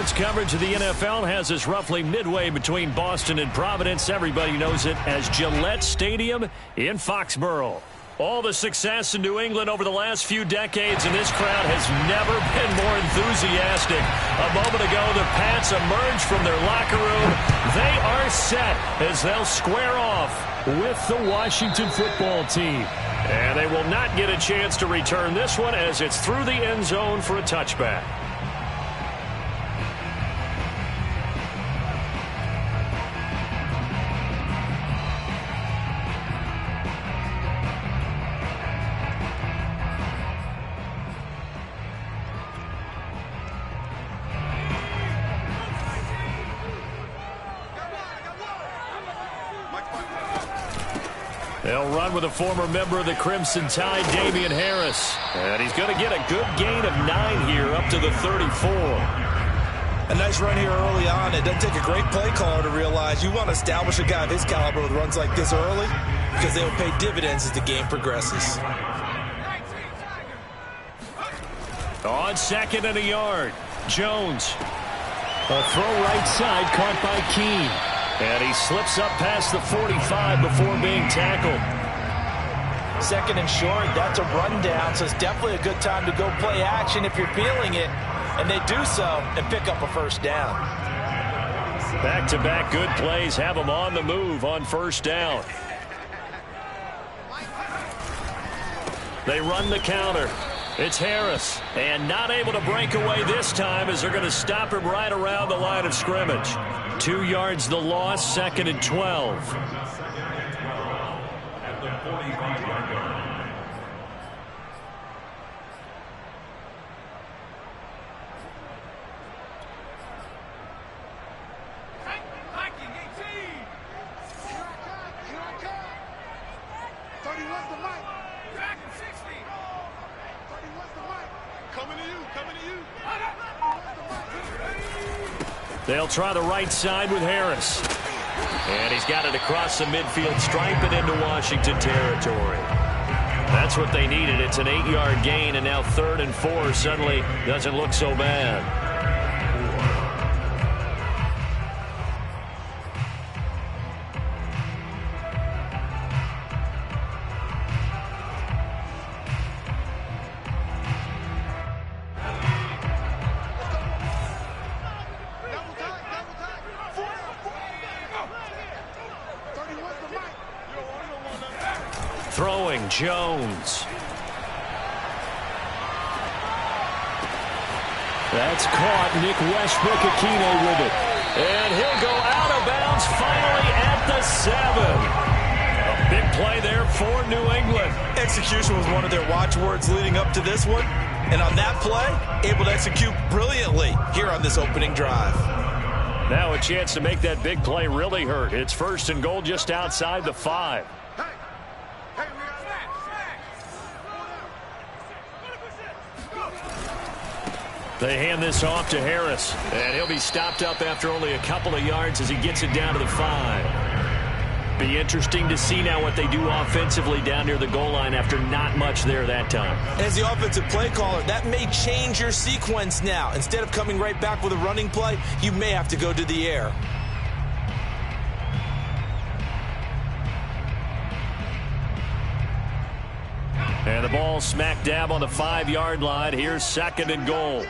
Sports coverage of the NFL has us roughly midway between Boston and Providence. Everybody knows it as Gillette Stadium in Foxborough. All the success in New England over the last few decades, and this crowd has never been more enthusiastic. A moment ago, the Pats emerged from their locker room. They are set as they'll square off with the Washington football team. And they will not get a chance to return this one as it's through the end zone for a touchback. They'll run with a former member of the Crimson Tide, Damien Harris. And he's going to get a good gain of 9 here up to the 34. A nice run here early on. It doesn't take a great play caller to realize you want to establish a guy of his caliber with runs like this early because they will pay dividends as the game progresses. On 2nd and a yard, Jones. A throw right side caught by Keene. And he slips up past the 45 before being tackled. 2nd and short, that's a rundown, so it's definitely a good time to go play action if you're feeling it. And they do so and pick up a first down. Back-to-back good plays have them on the move on first down. They run the counter. It's Harris, and not able to break away this time as they're going to stop him right around the line of scrimmage. 2 yards the loss, 2nd and 12. They'll try the right side with Harris. And he's got it across the midfield stripe and into Washington territory. That's what they needed. It's an 8-yard gain, and now 3rd and 4 suddenly doesn't look so bad. Throwing, Jones. That's caught. Nick Westbrook-Ikhine with it. And he'll go out of bounds finally at the 7. A big play there for New England. Execution was one of their watchwords leading up to this one. And on that play, able to execute brilliantly here on this opening drive. Now a chance to make that big play really hurt. It's 1st and goal just outside the 5. They hand this off to Harris, and he'll be stopped up after only a couple of yards as he gets it down to the 5. Be interesting to see now what they do offensively down near the goal line after not much there that time. As the offensive play caller, that may change your sequence now. Instead of coming right back with a running play, you may have to go to the air. And the ball smack dab on the 5-yard line. Here's 2nd and goal.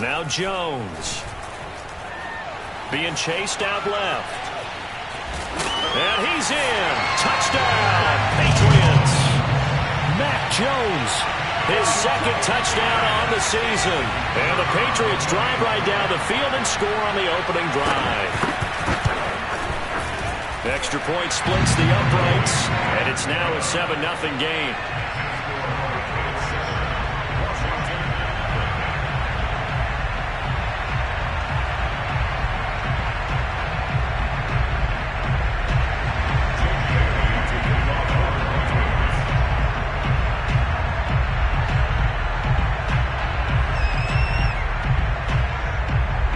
Now Jones. Being chased out left. And he's in. Touchdown, Patriots. Mac Jones, his 2nd touchdown on the season. And the Patriots drive right down the field and score on the opening drive. Extra point splits the uprights, and it's now a 7-0 game.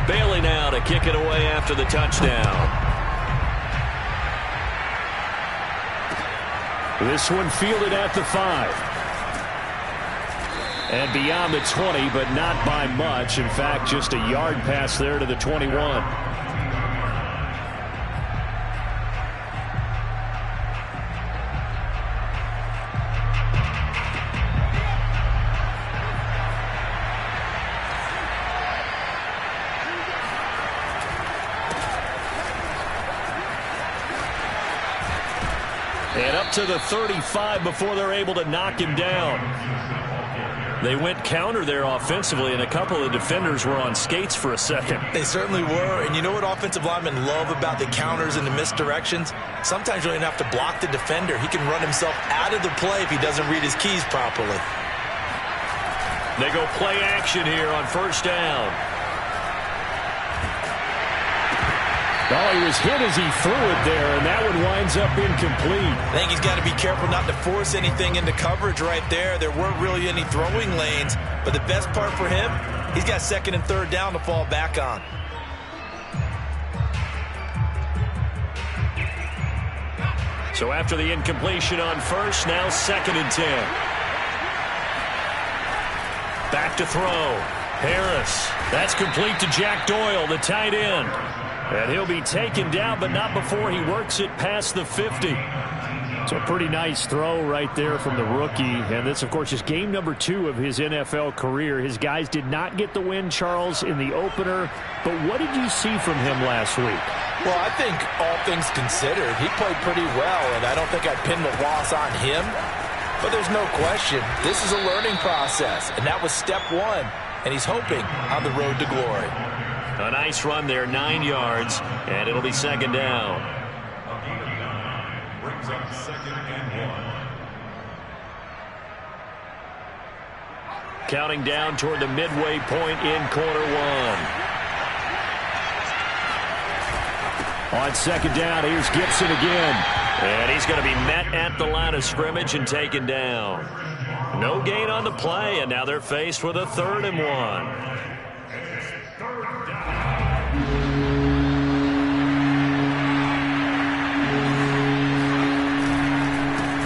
Bailey now to kick it away after the touchdown. This one fielded at the 5. And beyond the 20, but not by much. In fact, just a yard pass there to the 21. And up to the 35 before they're able to knock him down. They went counter there offensively, and a couple of defenders were on skates for a second. They certainly were, and you know what offensive linemen love about the counters and the misdirections? Sometimes you don't even have to block the defender. He can run himself out of the play if he doesn't read his keys properly. They go play action here on first down. Oh, he was hit as he threw it there, and that one winds up incomplete. I think he's got to be careful not to force anything into coverage right there. There weren't really any throwing lanes, but the best part for him, he's got second and third down to fall back on. So after the incompletion on first, now second and 10. Back to throw. Harris. That's complete to Jack Doyle, the tight end. And he'll be taken down, but not before he works it past the 50. It's a pretty nice throw right there from the rookie. And this, of course, is game number 2 of his NFL career. His guys did not get the win, Charles, in the opener. But what did you see from him last week? Well, I think all things considered, he played pretty well, and I don't think I'd pin the loss on him. But there's no question, this is a learning process, and that was step 1. And he's hoping on the road to glory. A nice run there, 9 yards, and it'll be second down. Brings up second and 1. Counting down toward the midway point in quarter 1. On second down, here's Gibson again. And he's going to be met at the line of scrimmage and taken down. No gain on the play, and now they're faced with a 3rd and 1.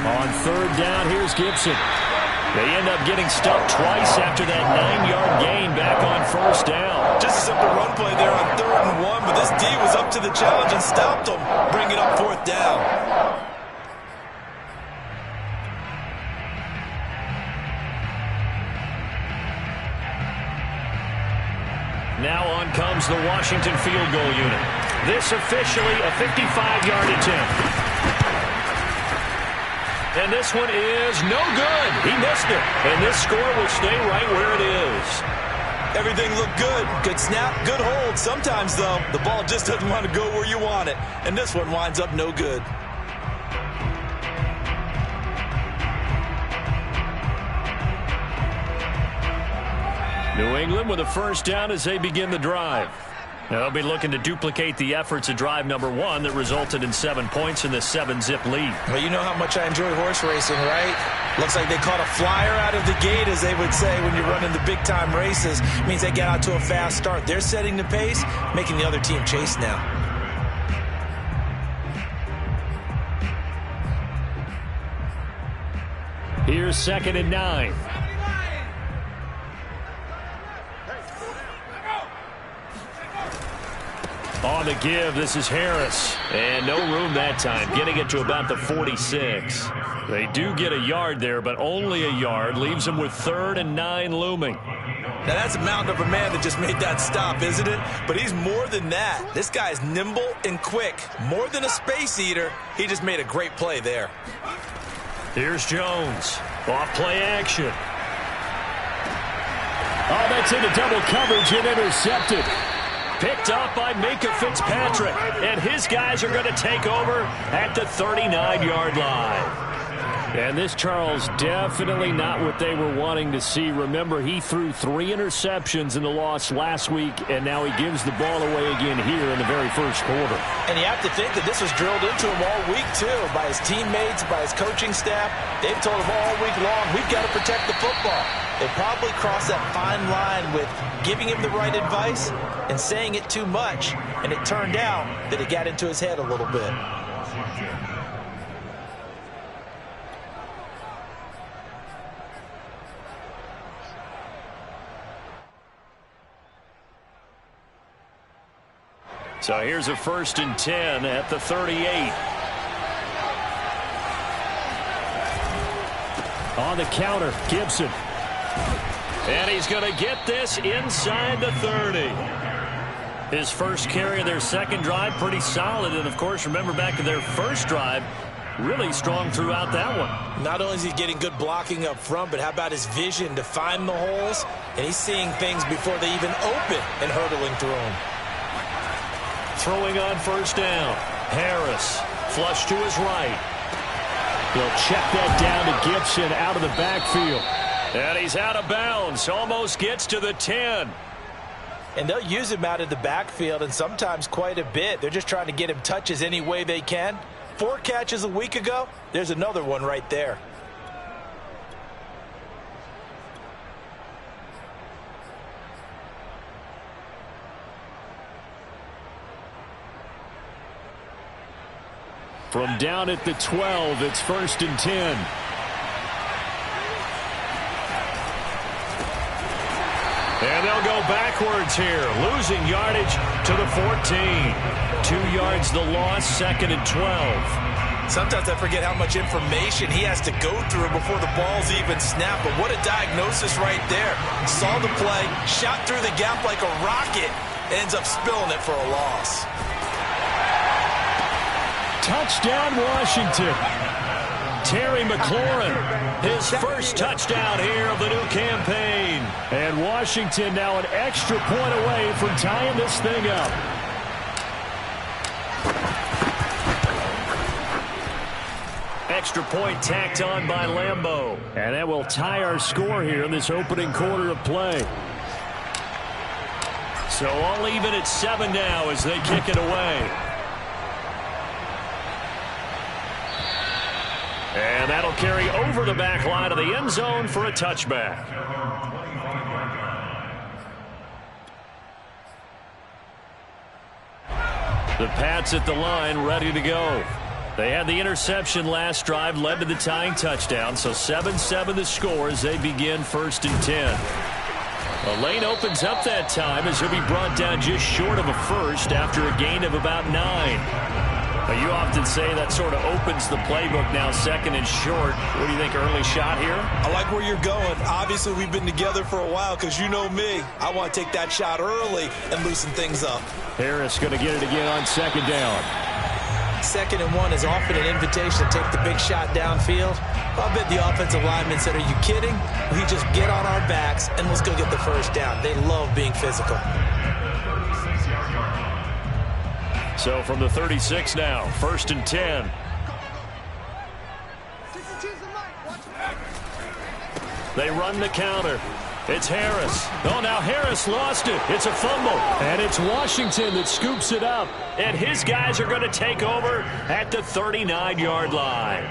On third down, here's Gibson. They end up getting stuffed twice after that 9-yard gain back on first down. Just a simple run play there on 3rd and 1, but this D was up to the challenge and stopped them, bringing up 4th down. Now on comes the Washington field goal unit. This officially a 55-yard attempt. And this one is no good. He missed it. And this score will stay right where it is. Everything looked good. Good snap, good hold. Sometimes, though, the ball just doesn't want to go where you want it. And this one winds up no good. New England with a first down as they begin the drive. Now they'll be looking to duplicate the efforts of drive number 1 that resulted in 7 points in the 7-zip lead. Well, you know how much I enjoy horse racing, right? Looks like they caught a flyer out of the gate, as they would say when you're running the big-time races. It means they get out to a fast start. They're setting the pace, making the other team chase now. Here's second and 9. On the give, this is Harris. And no room that time, getting it to about the 46. They do get a yard there, but only a yard. Leaves them with 3rd and 9 looming. Now that's a mountain of a man that just made that stop, isn't it? But he's more than that. This guy's nimble and quick. More than a space eater, he just made a great play there. Here's Jones. Off play action. Oh, that's into double coverage and intercepted. Picked up by Minkah Fitzpatrick. And his guys are going to take over at the 39-yard line. And this, Charles, definitely not what they were wanting to see. Remember, he threw 3 interceptions in the loss last week, and now he gives the ball away again here in the very first quarter. And you have to think that this was drilled into him all week, too, by his teammates, by his coaching staff. They've told him all week long, we've got to protect the football. They probably crossed that fine line with giving him the right advice and saying it too much, and it turned out that it got into his head a little bit. So here's a 1st and 10 at the 38. On the counter, Gibson. And he's going to get this inside the 30. His first carry of their second drive, pretty solid. And, of course, remember back to their first drive, really strong throughout that one. Not only is he getting good blocking up front, but how about his vision to find the holes? And he's seeing things before they even open and hurdling through them. Throwing on 1st down. Harris, flush to his right. He'll check that down to Gibson out of the backfield. And he's out of bounds. Almost gets to the 10. And they'll use him out of the backfield, and sometimes quite a bit. They're just trying to get him touches any way they can. 4 catches a week ago. There's another one right there. From down at the 12, it's 1st and 10. And they'll go backwards here, losing yardage to the 14. 2 yards the loss, 2nd and 12. Sometimes I forget how much information he has to go through before the ball's even snapped. But what a diagnosis right there. Saw the play, shot through the gap like a rocket, ends up spilling it for a loss. Touchdown, Washington. Terry McLaurin, his first touchdown here of the new campaign. And Washington now an extra point away from tying this thing up. Extra point tacked on by Lambeau. And that will tie our score here in this opening quarter of play. So all even at 7 now as they kick it away. And that'll carry over the back line of the end zone for a touchback. The Pats at the line, ready to go. They had the interception last drive, led to the tying touchdown. So 7-7 the score as they begin 1st and 10. The lane opens up that time as he'll be brought down just short of a first after a gain of about 9. You often say that sort of opens the playbook now, 2nd and short. What do you think, early shot here? I like where you're going. Obviously, we've been together for a while because you know me. I want to take that shot early and loosen things up. Harris going to get it again on 2nd down. 2nd and 1 is often an invitation to take the big shot downfield. I bet the offensive lineman said, are you kidding? We just get on our backs and let's go get the 1st down. They love being physical. So from the 36 now, 1st and 10. They run the counter. It's Harris. Oh, now Harris lost it. It's a fumble. And it's Washington that scoops it up. And his guys are going to take over at the 39-yard line.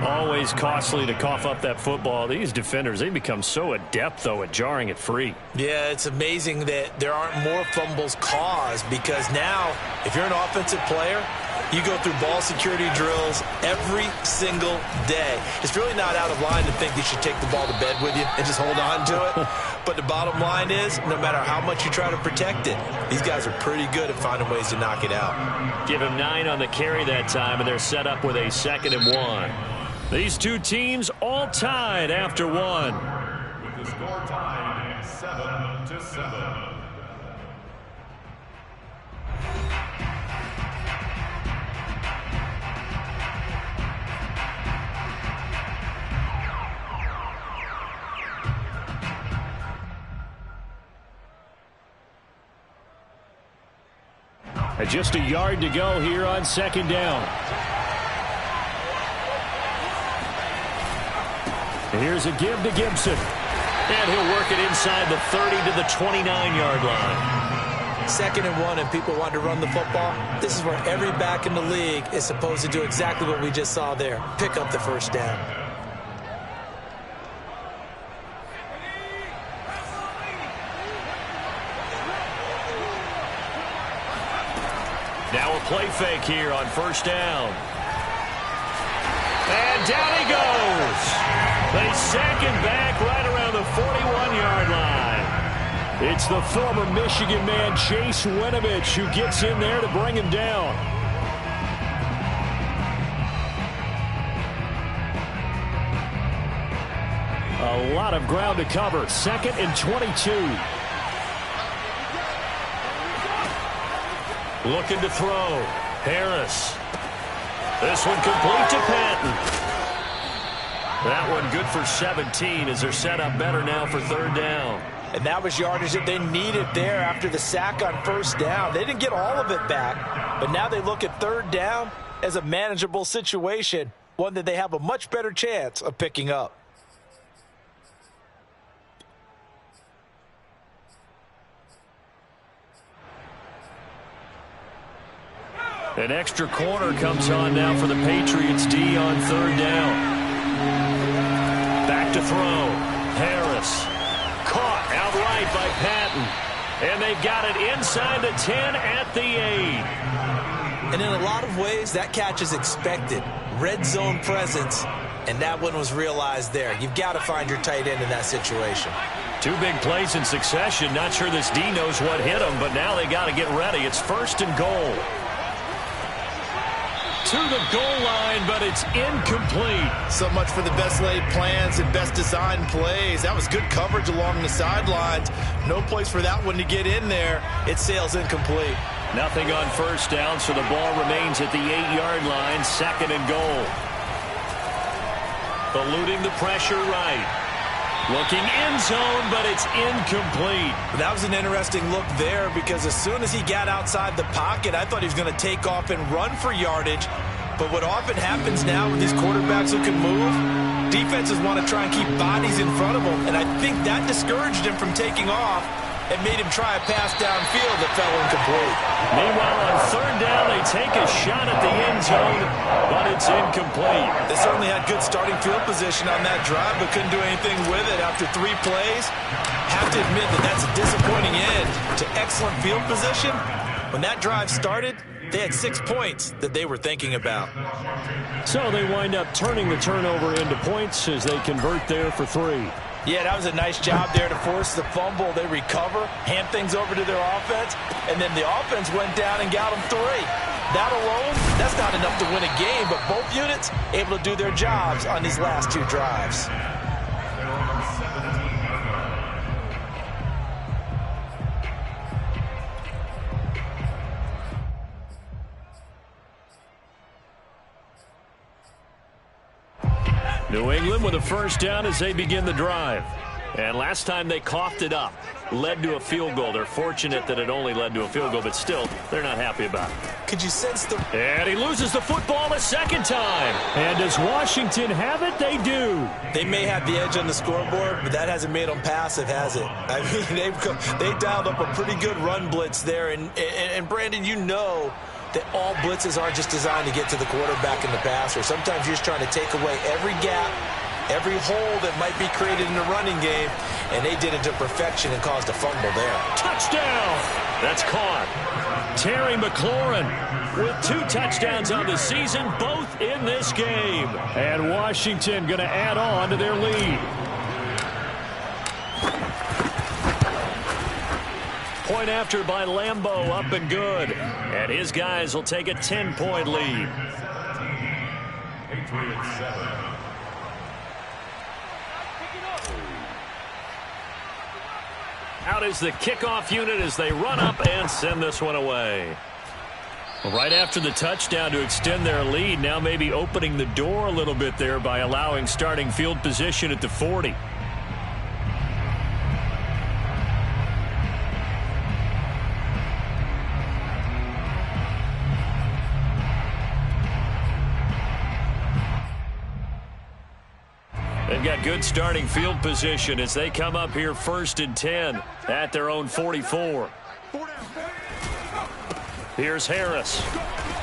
Always costly to cough up that football. These defenders, they become so adept, though, at jarring it free. Yeah, it's amazing that there aren't more fumbles caused because now, if you're an offensive player, you go through ball security drills every single day. It's really not out of line to think you should take the ball to bed with you and just hold on to it. But the bottom line is, no matter how much you try to protect it, these guys are pretty good at finding ways to knock it out. Give him 9 on the carry that time, and they're set up with a 2nd and 1. These two teams all tied after 1. With the score tied 7-7. And just a yard to go here on 2nd down. Here's a give to Gibson. And he'll work it inside the 30 to the 29-yard line. 2nd and 1 and people want to run the football. This is where every back in the league is supposed to do exactly what we just saw there. Pick up the 1st down. Now a play fake here on 1st down. And down he goes. They sack him back right around the 41-yard line. It's the former Michigan man, Chase Winovich, who gets in there to bring him down. A lot of ground to cover. 2nd and 22. Looking to throw. Harris. This one complete to Patton. That one good for 17 as they're set up better now for 3rd down. And that was yardage that they needed there after the sack on 1st down. They didn't get all of it back, but now they look at 3rd down as a manageable situation, one that they have a much better chance of picking up. An extra corner comes on now for the Patriots D on 3rd down. Back to throw. Harris. Caught outright by Patton. And they've got it inside the 10 at the 8. And in a lot of ways, that catch is expected. Red zone presence, and that one was realized there. You've got to find your tight end in that situation. 2 big plays in succession. Not sure this D knows what hit him, but now they got to get ready. It's 1st and goal. To the goal line, but it's incomplete. So much for the best laid plans and best designed plays. That was good coverage along the sidelines. No place for that one to get in there. It sails incomplete. Nothing on 1st down, so the ball remains at the 8-yard line. 2nd and goal. Eluding the pressure right. Looking end zone, but it's incomplete. That was an interesting look there because as soon as he got outside the pocket, I thought he was going to take off and run for yardage. But what often happens now with these quarterbacks who can move, defenses want to try and keep bodies in front of them. And I think that discouraged him from taking off and made him try a pass downfield that fell incomplete. Meanwhile, on 3rd down, they take a shot at the end zone, but it's incomplete. They certainly had good starting field position on that drive, but couldn't do anything with it after 3 plays. Have to admit that that's a disappointing end to excellent field position. When that drive started, they had 6 points that they were thinking about. So they wind up turning the turnover into points as they convert there for 3. Yeah, that was a nice job there to force the fumble. They recover, hand things over to their offense, and then the offense went down and got them 3. That alone, that's not enough to win a game, but both units able to do their jobs on these last 2 drives. New England with a 1st down as they begin the drive. And last time they coughed it up, led to a field goal. They're fortunate that it only led to a field goal, but still, they're not happy about it. Could you sense the... And he loses the football a 2nd time. And does Washington have it? They do. They may have the edge on the scoreboard, but that hasn't made them passive, has it? I mean, they dialed up a pretty good run blitz there. And Brandon, you know that all blitzes aren't just designed to get to the quarterback and the passer. Sometimes you're just trying to take away every gap, every hole that might be created in the running game, and they did it to perfection and caused a fumble there. Touchdown! That's caught. Terry McLaurin with 2 touchdowns on the season, both in this game. And Washington going to add on to their lead. Point after by Lambeau, up and good. And his guys will take a 10-point lead. Patriots 7. Out is the kickoff unit as they run up and send this one away. Right after the touchdown to extend their lead, now maybe opening the door a little bit there by allowing starting field position at the 40. They've got good starting field position as they come up here 1st and 10 at their own 44. Here's Harris.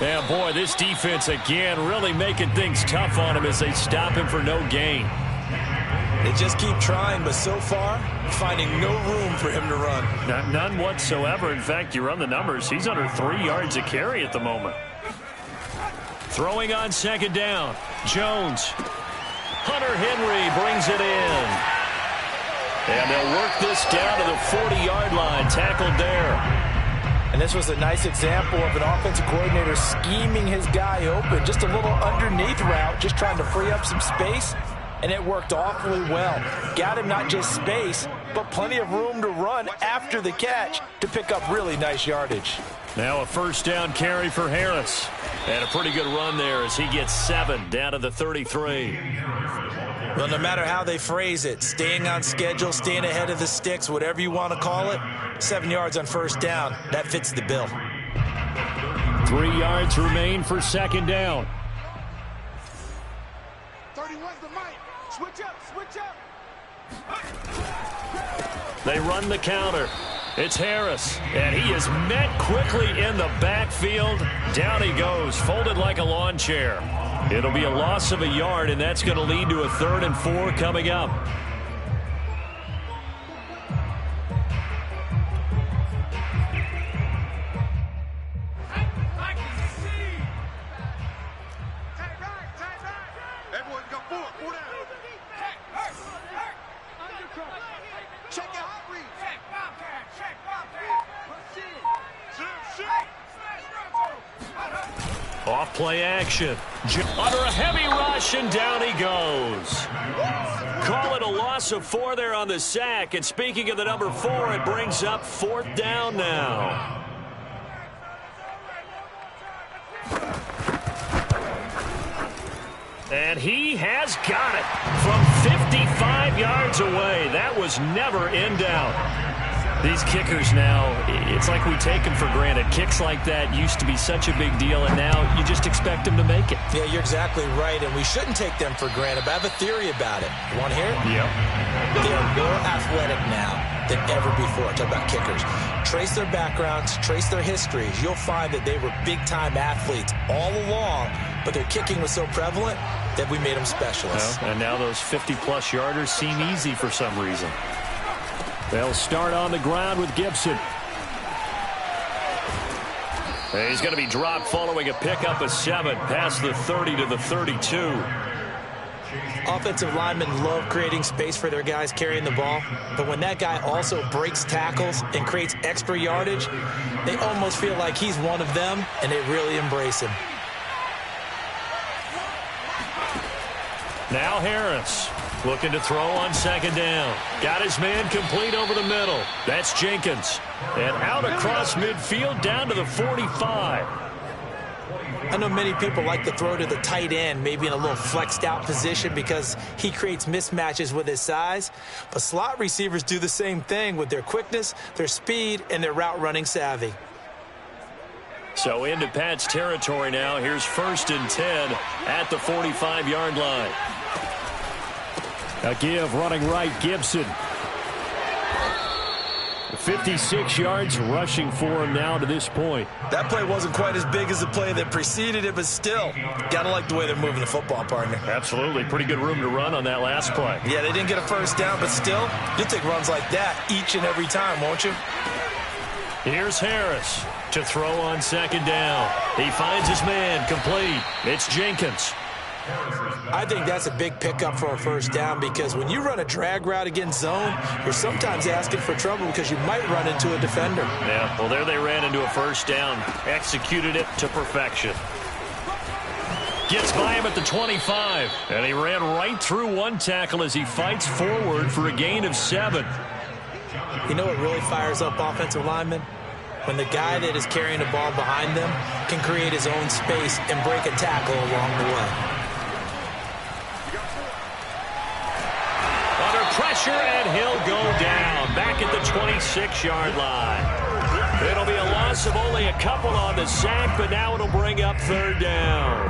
Yeah, boy, this defense again really making things tough on him as they stop him for no gain. They just keep trying, but so far, finding no room for him to run. None whatsoever. In fact, you run the numbers. He's under 3 yards a carry at the moment. Throwing on 2nd down. Jones. Hunter Henry brings it in. And they'll work this down to the 40-yard line, tackled there. And this was a nice example of an offensive coordinator scheming his guy open. Just a little underneath route, just trying to free up some space. And it worked awfully well. Got him not just space, but plenty of room to run after the catch to pick up really nice yardage. Now a first down carry for Harris. And a pretty good run there as he gets 7 down to the 33. Well, no matter how they phrase it, staying on schedule, staying ahead of the sticks, whatever you want to call it, 7 yards on first down, that fits the bill. 3 yards remain for second down. 31's the mic. Switch up, switch up. They run the counter. It's Harris, and he is met quickly in the backfield. Down he goes, folded like a lawn chair. It'll be a loss of a yard, and that's going to lead to a 3rd and 4 coming up. Everyone go forward. Pull down. Check your hot read. Check Bobcat. Check Bobcat. Off play action. Under a heavy rush, and down he goes. Call it a loss of 4 there on the sack. And speaking of the number 4, it brings up 4th down now. And he has got it from 55 yards away. That was never in doubt. These kickers now, it's like we take them for granted. Kicks like that used to be such a big deal, and now you just expect them to make it. Yeah, you're exactly right, and we shouldn't take them for granted, but I have a theory about it. You want to hear it? Yep. They are more athletic now than ever before. Talk about kickers. Trace their backgrounds, trace their histories. You'll find that they were big-time athletes all along, but their kicking was so prevalent that we made them specialists. Well, and now those 50-plus yarders seem easy for some reason. They'll start on the ground with Gibson. He's going to be dropped following a pickup of 7 past the 30 to the 32. Offensive linemen love creating space for their guys carrying the ball, but when that guy also breaks tackles and creates extra yardage, they almost feel like he's one of them, and they really embrace him. Now Harris looking to throw on second down. Got his man complete over the middle. That's Jenkins. And out across midfield down to the 45. I know many people like to throw to the tight end, maybe in a little flexed out position because he creates mismatches with his size. But slot receivers do the same thing with their quickness, their speed, and their route running savvy. So into Pat's territory now. Here's 1st and 10 at the 45-yard line. A give running right, Gibson. 56 yards rushing for him now to this point. That play wasn't quite as big as the play that preceded it, but still, gotta like the way they're moving the football, partner. Absolutely. Pretty good room to run on that last play. Yeah, they didn't get a first down, but still, you'll take runs like that each and every time, won't you? Here's Harris to throw on second down. He finds his man complete. It's Jenkins. I think that's a big pickup for a first down because when you run a drag route against zone, you're sometimes asking for trouble because you might run into a defender. Yeah, well, there they ran into a first down. Executed it to perfection. Gets by him at the 25. And he ran right through one tackle as he fights forward for a gain of 7. You know what really fires up offensive linemen? When the guy that is carrying the ball behind them can create his own space and break a tackle along the way. Pressure, and he'll go down back at the 26-yard line. It'll be a loss of only a couple on the sack, but now it'll bring up 3rd down.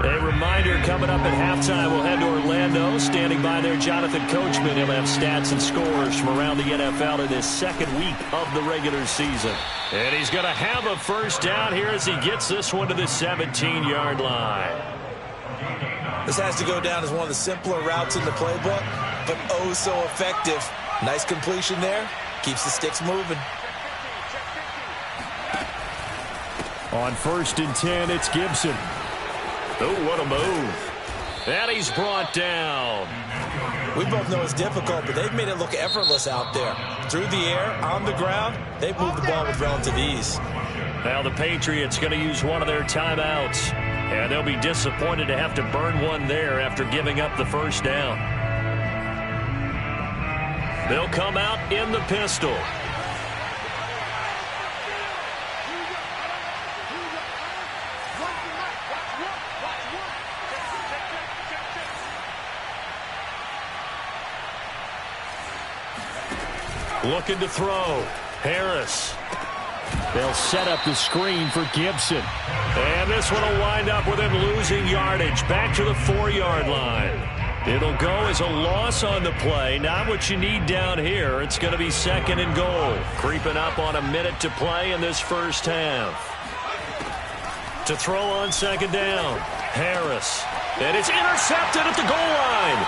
A reminder coming up at halftime, we'll head to Orlando. Standing by there, Jonathan Coachman. He'll have stats and scores from around the NFL in his 2nd week of the regular season. And he's going to have a first down here as he gets this one to the 17-yard line. This has to go down as one of the simpler routes in the playbook, but oh so effective. Nice completion there. Keeps the sticks moving. On 1st and 10, it's Gibson. Oh, what a move. And he's brought down. We both know it's difficult, but they've made it look effortless out there. Through the air, on the ground, they've moved the ball with relative ease. Now the Patriots going to use one of their timeouts. And they'll be disappointed to have to burn one there after giving up the first down. They'll come out in the pistol. Looking to throw. Harris. They'll set up the screen for Gibson. And this one will wind up with him losing yardage. Back to the 4-yard line. It'll go as a loss on the play. Not what you need down here. It's going to be 2nd and goal. Creeping up on a minute to play in this first half. To throw on 2nd down. Harris. And it's intercepted at the goal line.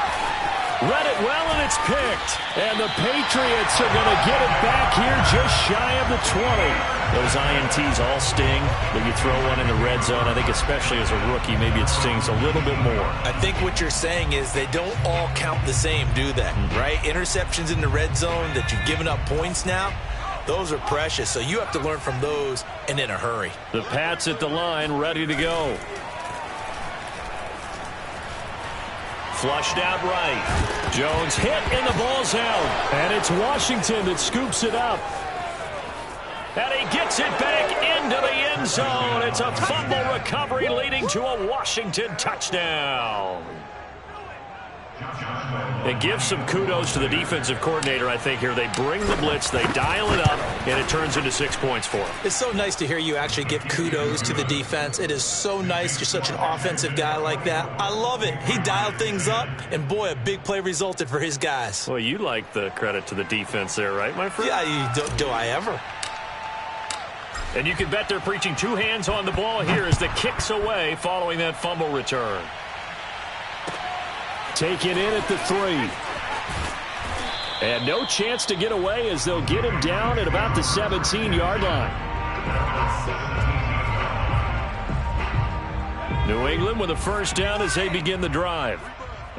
Read it well, and it's picked. And the Patriots are going to get it back here just shy of the 20. Those INTs all sting, but you throw one in the red zone. I think especially as a rookie, maybe it stings a little bit more. I think what you're saying is they don't all count the same, do they? Right? Interceptions in the red zone that you've given up points now, those are precious. So you have to learn from those and in a hurry. The Pats at the line, ready to go. Flushed out right. Jones hit and the ball's out. And it's Washington that scoops it up. And he gets it back into the end zone. It's a fumble recovery leading to a Washington touchdown. It gives some kudos to the defensive coordinator, I think, here. They bring the blitz, they dial it up, and it turns into 6 points for them. It's so nice to hear you actually give kudos to the defense. It is so nice. You're such an offensive guy like that. I love it. He dialed things up, and boy, a big play resulted for his guys. Well, you like the credit to the defense there, right, my friend? Yeah, do I ever. And you can bet they're preaching 2 hands on the ball here as the kick's away following that fumble return. Taken in at the 3. And no chance to get away as they'll get him down at about the 17-yard line. New England with a first down as they begin the drive.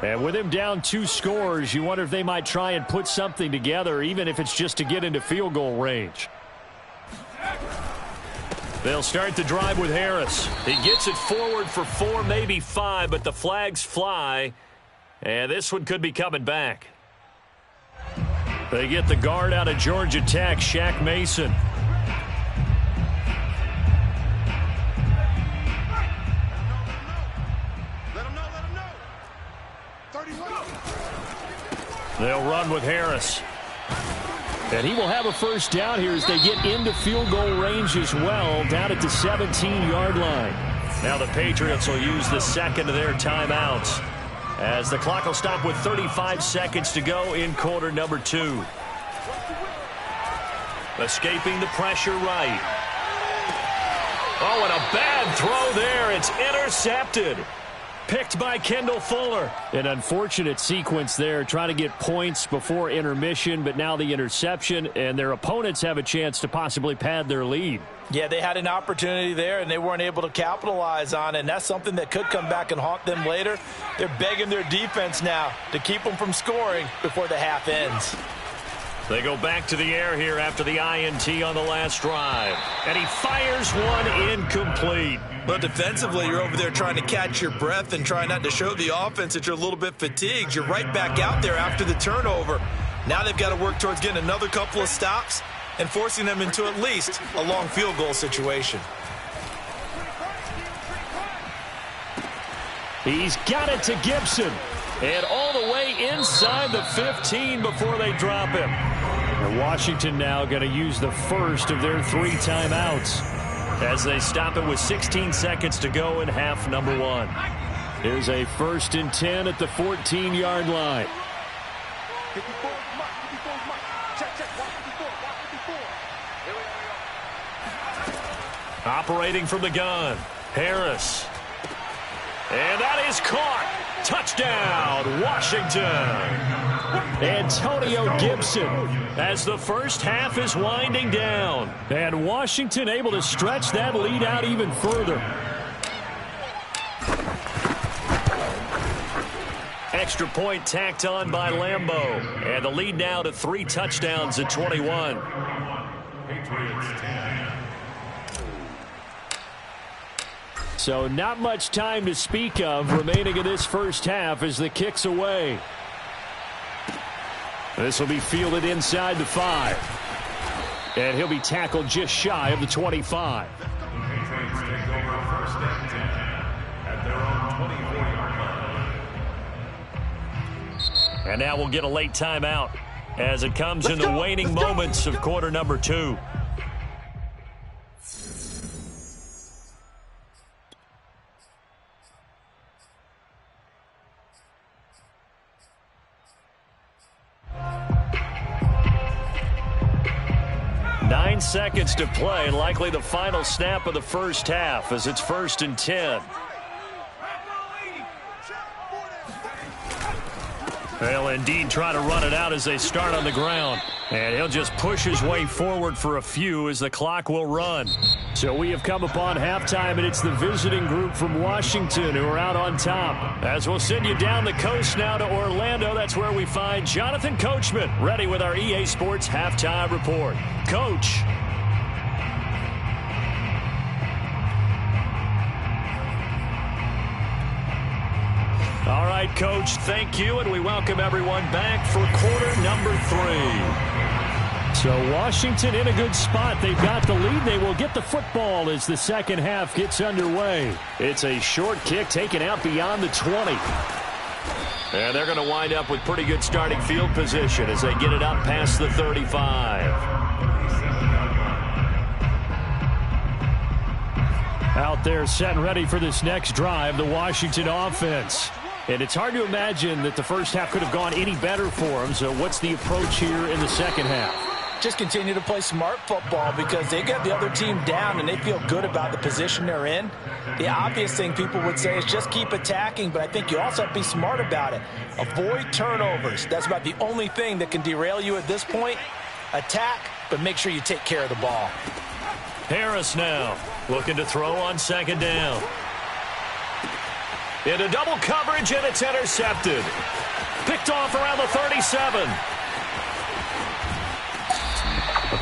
And with him down 2 scores, you wonder if they might try and put something together, even if it's just to get into field goal range. They'll start the drive with Harris. He gets it forward for 4, maybe 5, but the flags fly. And this one could be coming back. They get the guard out of Georgia Tech, Shaq Mason. Let him know. 31. They'll run with Harris. And he will have a first down here as they get into field goal range as well, down at the 17-yard line. Now the Patriots will use the second of their timeouts, as the clock will stop with 35 seconds to go in quarter number 2. Escaping the pressure right. Oh, and a bad throw there. It's intercepted. Picked by Kendall Fuller. An unfortunate sequence there, trying to get points before intermission, but now the interception, and their opponents have a chance to possibly pad their lead. Yeah, they had an opportunity there, and they weren't able to capitalize on it, and that's something that could come back and haunt them later. They're begging their defense now to keep them from scoring before the half ends. They go back to the air here after the INT on the last drive. And he fires one incomplete. But defensively, you're over there trying to catch your breath and try not to show the offense that you're a little bit fatigued. You're right back out there after the turnover. Now they've got to work towards getting another couple of stops and forcing them into at least a long field goal situation. He's got it to Gibson. And all the way inside the 15 before they drop him. And Washington now going to use the first of their 3 timeouts, as they stop it with 16 seconds to go in half number 1. Here's a 1st and 10 at the 14-yard line. 54 mark. Check. Watch 54. Operating from the gun. Harris. And that is caught. Touchdown, Washington. Antonio Gibson, as the first half is winding down. And Washington able to stretch that lead out even further. Extra point tacked on by Lambeau. And the lead now to 3 touchdowns at 21. Patriots 10. So not much time to speak of remaining in this first half as the kick's away. This will be fielded inside the 5. And he'll be tackled just shy of the 25. The Patriots take over first and 10 at their own 24-yard line. And now we'll get a late timeout as it comes in the waning moments of quarter number 2. Seconds to play, likely the final snap of the first half as it's 1st and 10. They'll indeed try to run it out as they start on the ground. And he'll just push his way forward for a few as the clock will run. So we have come upon halftime, and it's the visiting group from Washington who are out on top. As we'll send you down the coast now to Orlando, that's where we find Jonathan Coachman, ready with our EA Sports Halftime Report. Coach. All right, Coach, thank you, and we welcome everyone back for quarter number 3. So Washington in a good spot. They've got the lead. They will get the football as the second half gets underway. It's a short kick taken out beyond the 20. And they're going to wind up with pretty good starting field position as they get it up past the 35. Out there set and ready for this next drive, the Washington offense. And it's hard to imagine that the first half could have gone any better for them. So what's the approach here in the second half? Just continue to play smart football because they get the other team down and they feel good about the position they're in. The obvious thing people would say is just keep attacking, but I think you also have to be smart about it. Avoid turnovers. That's about the only thing that can derail you at this point. Attack, but make sure you take care of the ball. Harris now looking to throw on second down. Into double coverage, and it's intercepted. Picked off around the 37.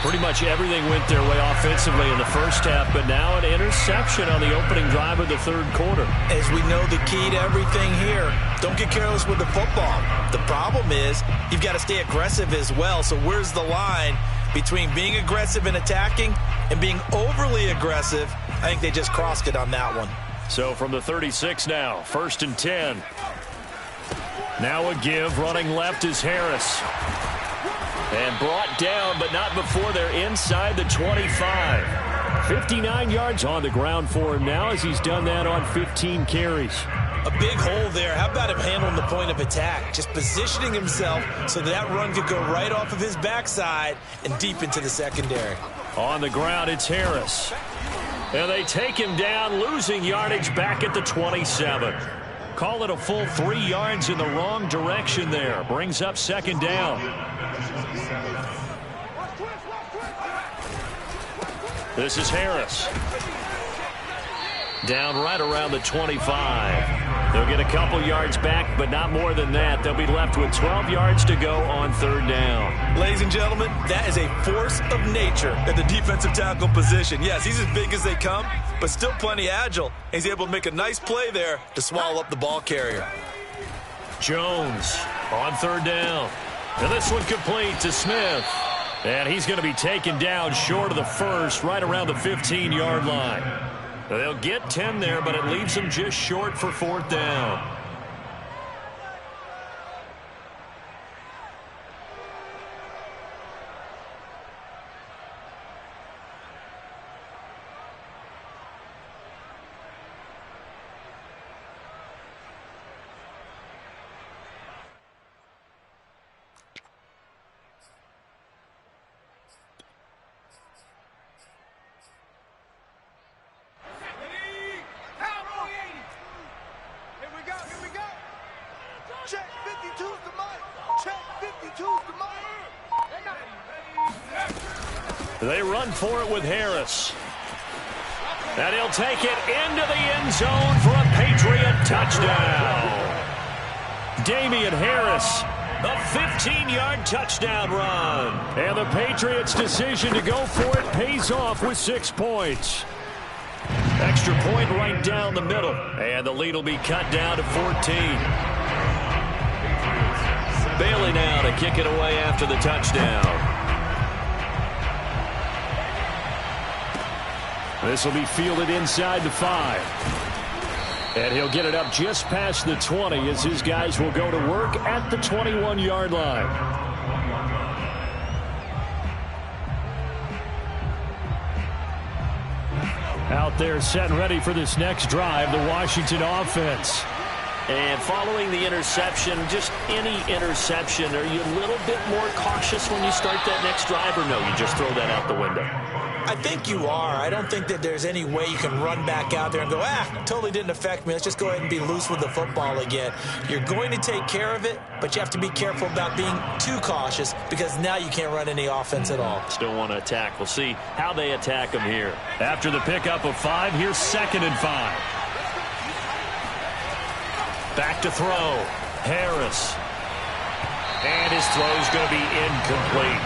Pretty much everything went their way offensively in the first half, but now an interception on the opening drive of the third quarter. As we know, the key to everything here, don't get careless with the football. The problem is you've got to stay aggressive as well. So where's the line between being aggressive and attacking and being overly aggressive? I think they just crossed it on that one. So from the 36 now, 1st and 10. Now a give, running left is Harris. And brought down, but not before they're inside the 25. 59 yards on the ground for him now as he's done that on 15 carries. A big hole there. How about him handling the point of attack? Just positioning himself so that run could go right off of his backside and deep into the secondary. On the ground, it's Harris. And they take him down, losing yardage back at the 27. Call it a full 3 yards in the wrong direction there. Brings up second down. This is Harris. Down right around the 25. They'll get a couple yards back, but not more than that. They'll be left with 12 yards to go on third down. Ladies and gentlemen, that is a force of nature at the defensive tackle position. Yes, he's as big as they come, but still plenty agile. He's able to make a nice play there to swallow up the ball carrier. Jones on third down. And this one complete to Smith. And he's going to be taken down short of the first, right around the 15-yard line. They'll get 10 there, but it leaves them just short for fourth down. They run for it with Harris. And he'll take it into the end zone for a Patriot touchdown. Damian Harris. A 15-yard touchdown run. And the Patriots' decision to go for it pays off with 6 points. Extra point right down the middle. And the lead will be cut down to 14. Bailey now to kick it away after the touchdown. This will be fielded inside the 5. And he'll get it up just past the 20 as his guys will go to work at the 21-yard line. Out there set and ready for this next drive, the Washington offense. And following the interception, just any interception, are you a little bit more cautious when you start that next drive, or no, you just throw that out the window? I think you are. I don't think that there's any way you can run back out there and go, totally didn't affect me. Let's just go ahead and be loose with the football again. You're going to take care of it, but you have to be careful about being too cautious because now you can't run any offense at all. Still want to attack. We'll see how they attack them here. After the pickup of 5, here's 2nd and 5. Back to throw. Harris. And his throw's going to be incomplete.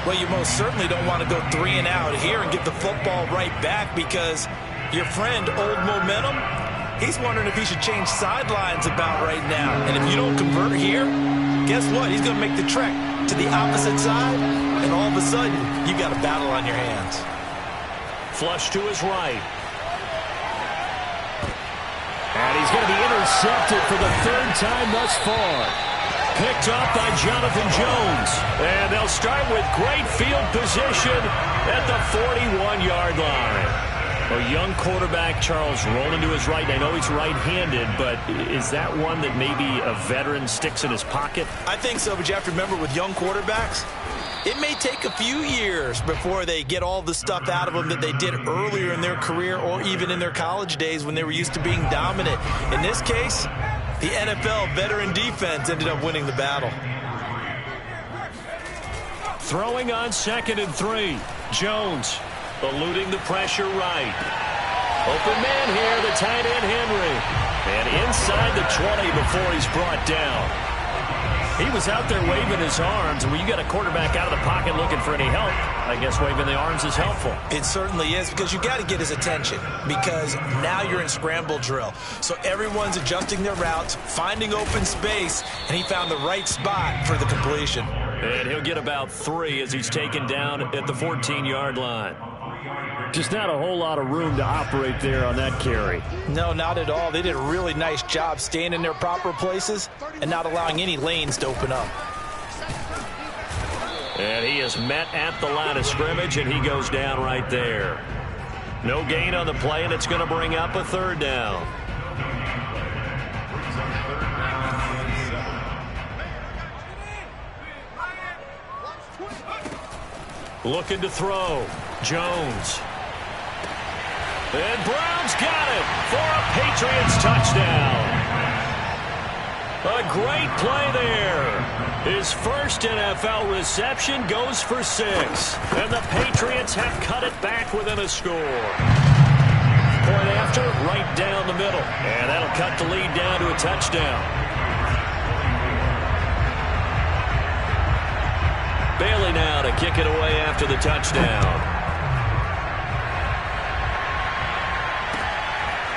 Well, you most certainly don't want to go 3 and out here and get the football right back because your friend, Old Momentum, he's wondering if he should change sidelines about right now. And if you don't convert here, guess what? He's going to make the trek to the opposite side, and all of a sudden, you got a battle on your hands. Flush to his right. And he's going to be intercepted for the 3rd time thus far. Picked up by Jonathan Jones. And they'll start with great field position at the 41-yard line. A young quarterback, Charles, rolling to his right. I know he's right-handed, but is that one that maybe a veteran sticks in his pocket? I think so, but you have to remember with young quarterbacks, it may take a few years before they get all the stuff out of them that they did earlier in their career or even in their college days when they were used to being dominant. In this case, the NFL veteran defense ended up winning the battle. Throwing on 2nd and 3. Jones eluding the pressure right. Open man here, the tight end Henry. And inside the 20 before he's brought down. He was out there waving his arms. When you got a quarterback out of the pocket looking for any help, I guess waving the arms is helpful. It certainly is because you got to get his attention because now you're in scramble drill. So everyone's adjusting their routes, finding open space, and he found the right spot for the completion. And he'll get about 3 as he's taken down at the 14-yard line. Just not a whole lot of room to operate there on that carry. No, not at all. They did a really nice job staying in their proper places and not allowing any lanes to open up. And he is met at the line of scrimmage, and he goes down right there. No gain on the play, and it's going to bring up a 3rd down. Looking to throw. Jones. And Brown's got it for a Patriots touchdown. A great play there. His first NFL reception goes for 6. And the Patriots have cut it back within a score. Point after, right down the middle. And that'll cut the lead down to a touchdown. Bailey now to kick it away after the touchdown.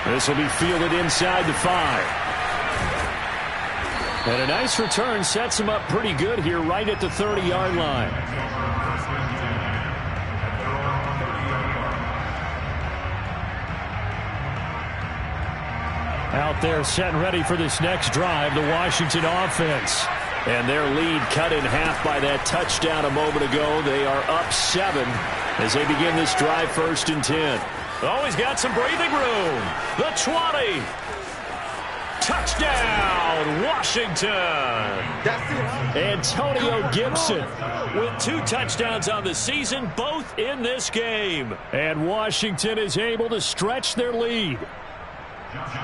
This will be fielded inside the 5. And a nice return sets him up pretty good here right at the 30-yard line. Out there set and ready for this next drive, the Washington offense. And their lead cut in half by that touchdown a moment ago. They are up 7 as they begin this drive 1st and 10. Oh, he's got some breathing room. The 20. Touchdown, Washington. That's it. Antonio Gibson with 2 touchdowns on the season, both in this game. And Washington is able to stretch their lead.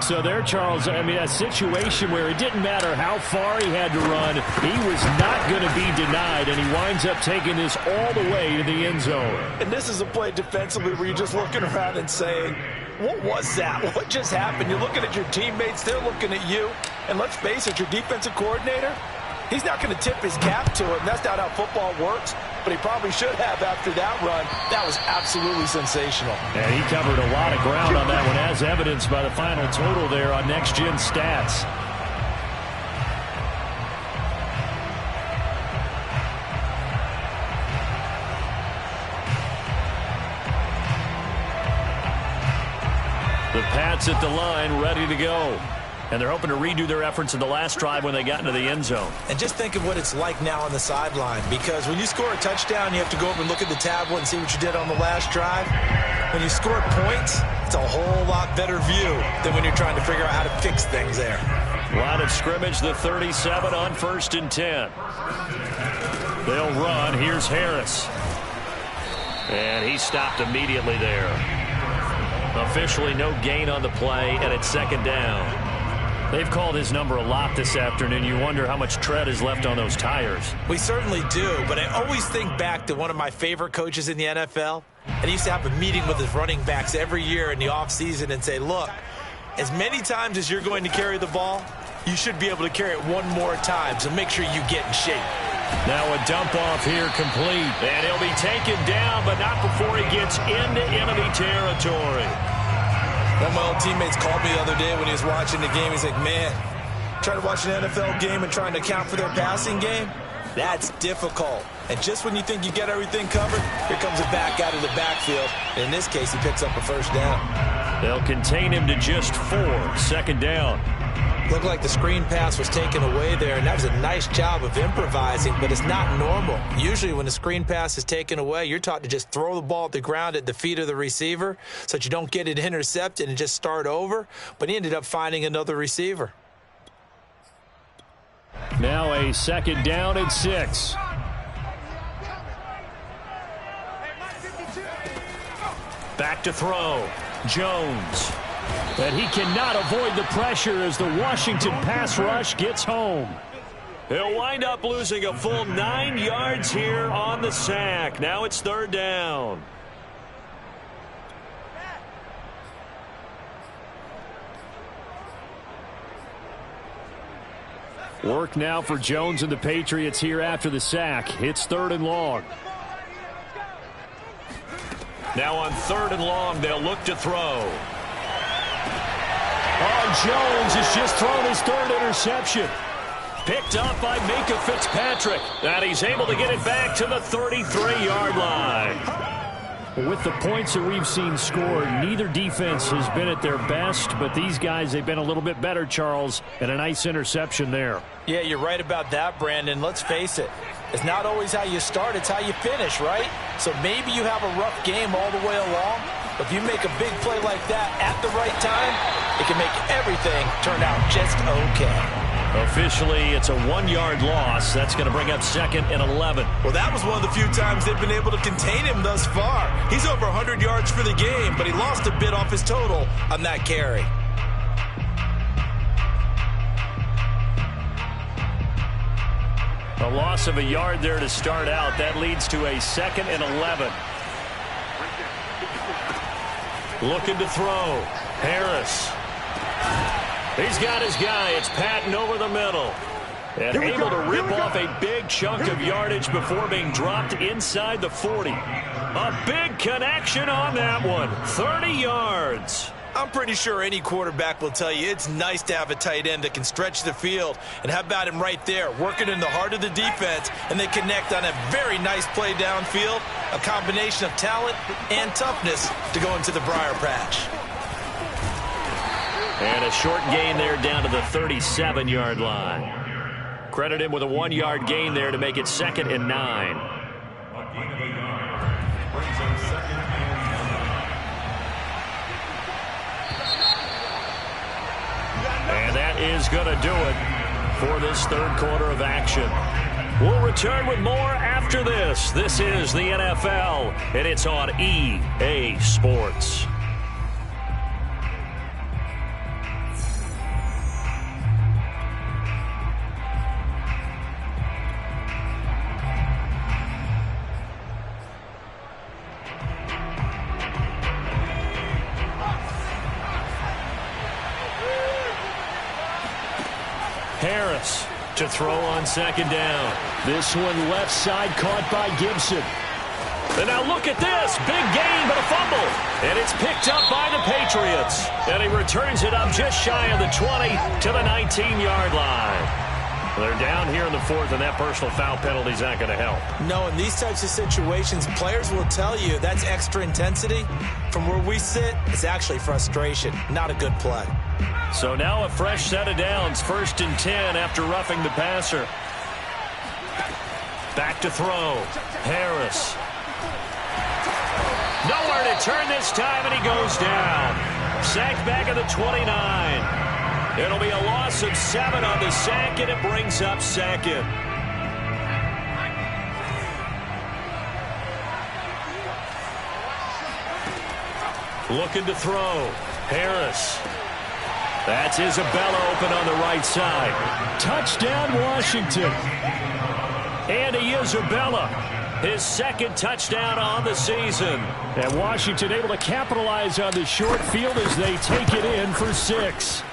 So there, Charles, I mean, a situation where it didn't matter how far he had to run, he was not going to be denied, and he winds up taking this all the way to the end zone. And this is a play defensively where you're just looking around and saying, what was that? What just happened? You're looking at your teammates. They're looking at you. And let's face it, your defensive coordinator, he's not going to tip his cap to it, and that's not how football works, but he probably should have after that run. That was absolutely sensational. And he covered a lot of ground on that one, as evidenced by the final total there on Next Gen Stats. The Pats at the line, ready to go. And they're hoping to redo their efforts in the last drive when they got into the end zone. And just think of what it's like now on the sideline, because when you score a touchdown, you have to go over and look at the tablet and see what you did on the last drive. When you score points, it's a whole lot better view than when you're trying to figure out how to fix things there. Line of scrimmage, the 37 on 1st and 10. They'll run. Here's Harris. And he stopped immediately there. Officially no gain on the play, and it's 2nd down. They've called his number a lot this afternoon. You wonder how much tread is left on those tires. We certainly do, but I always think back to one of my favorite coaches in the NFL. And he used to have a meeting with his running backs every year in the offseason and say, look, as many times as you're going to carry the ball, you should be able to carry it one more time, so make sure you get in shape. Now a dump off here complete. And he'll be taken down, but not before he gets into enemy territory. One of my old teammates called me the other day when he was watching the game. He's like, man, trying to watch an NFL game and trying to account for their passing game, that's difficult. And just when you think you get everything covered, here comes a back out of the backfield. And in this case, he picks up a 1st down. They'll contain him to just 4. 2nd down. Looked like the screen pass was taken away there, and that was a nice job of improvising, but it's not normal. Usually when a screen pass is taken away, you're taught to just throw the ball at the ground at the feet of the receiver so that you don't get it intercepted and just start over, but he ended up finding another receiver. Now a 2nd down and 6. Back to throw. Jones. But he cannot avoid the pressure as the Washington pass rush gets home. He'll wind up losing a full 9 yards here on the sack. Now it's 3rd down. Work now for Jones and the Patriots here after the sack. It's 3rd and long. Now on 3rd and long, they'll look to throw. Oh, Jones has just thrown his 3rd interception. Picked up by Minkah Fitzpatrick. And he's able to get it back to the 33-yard line. With the points that we've seen scored, neither defense has been at their best, but these guys, they've been a little bit better, Charles, and a nice interception there. Yeah, you're right about that, Brandon. Let's face it. It's not always how you start, it's how you finish, right? So maybe you have a rough game all the way along, but if you make a big play like that at the right time, it can make everything turn out just okay. Officially, it's a 1-yard loss. That's going to bring up 2nd and 11. Well, that was one of the few times they've been able to contain him thus far. He's over 100 yards for the game, but he lost a bit off his total on that carry. A loss of a yard there to start out. That leads to a 2nd and 11. Looking to throw. Harris. He's got his guy. It's Patton over the middle. And able to rip off a big chunk of yardage before being dropped inside the 40. A big connection on that one. 30 yards. I'm pretty sure any quarterback will tell you it's nice to have a tight end that can stretch the field. And how about him right there, working in the heart of the defense, and they connect on a very nice play downfield, a combination of talent and toughness to go into the briar patch. And a short gain there down to the 37-yard line. Credit him with a 1-yard gain there to make it 2nd and 9. And that is going to do it for this 3rd quarter of action. We'll return with more after this. This is the NFL, and it's on EA Sports. Harris to throw on second down. This one left side caught by Gibson. And now look at this. Big gain, but a fumble. And it's picked up by the Patriots. And he returns it up just shy of the 20 to the 19-yard line. They're down here in the fourth, and that personal foul penalty is not going to help. No, in these types of situations, players will tell you that's extra intensity. From where we sit, it's actually frustration, not a good play. So now a fresh set of downs, 1st and 10 after roughing the passer. Back to throw. Harris. Nowhere to turn this time, and he goes down. Sacked back at the 29. It'll be a loss of 7 on the sack, and it brings up second. Looking to throw. Harris. That's Isabella open on the right side. Touchdown, Washington. Andy Isabella, his second touchdown on the season. And Washington able to capitalize on the short field as they take it in for 6.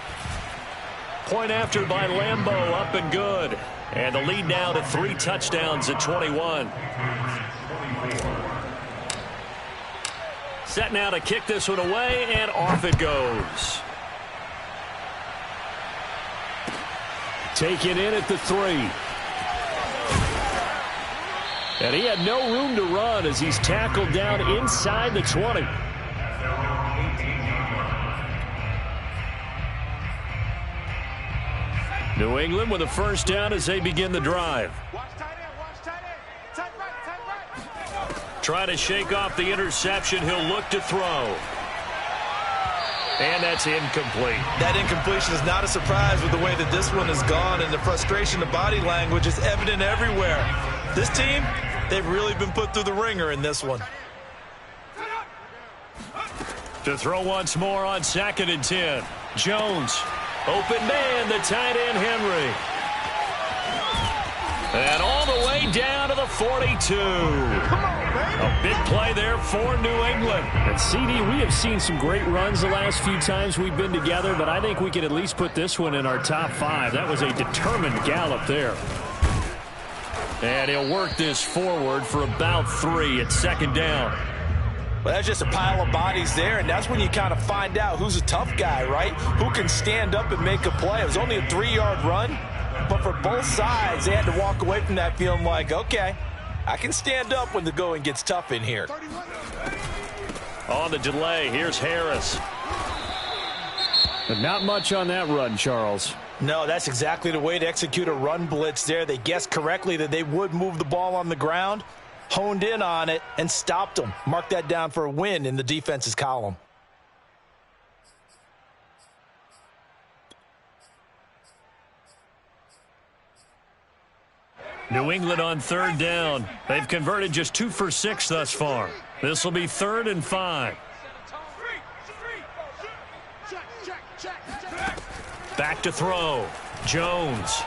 Point after by Lambeau, up and good. And the lead now to 3 touchdowns at 21. Set now to kick this one away, and off it goes. Take it in at the 3. And he had no room to run as he's tackled down inside the 20. New England with a first down as they begin the drive. Watch tight end, watch tight end. Tight right. Try to shake off the interception. He'll look to throw. And that's incomplete. That incompletion is not a surprise with the way that this one has gone, and the frustration, the body language is evident everywhere. This team, they've really been put through the ringer in this one. To throw once more on 2nd and 10. Jones. Open man, the tight end, Henry. And all the way down to the 42. A big play there for New England. And CD, we have seen some great runs the last few times we've been together, but I think we can at least put this one in our top 5. That was a determined gallop there. And he'll work this forward for about 3 at 2nd down. Well, that's just a pile of bodies there, and that's when you kind of find out who's a tough guy, right? Who can stand up and make a play. It was only a 3-yard run, but for both sides, they had to walk away from that feeling like, okay, I can stand up when the going gets tough in here. On the delay, here's Harris. But not much on that run, Charles. No, that's exactly the way to execute a run blitz there. They guessed correctly that they would move the ball on the ground, honed in on it, and stopped them. Mark that down for a win in the defense's column. New England on 3rd down. They've converted just 2 for 6 thus far. This will be 3rd and 5. Back to throw. Jones.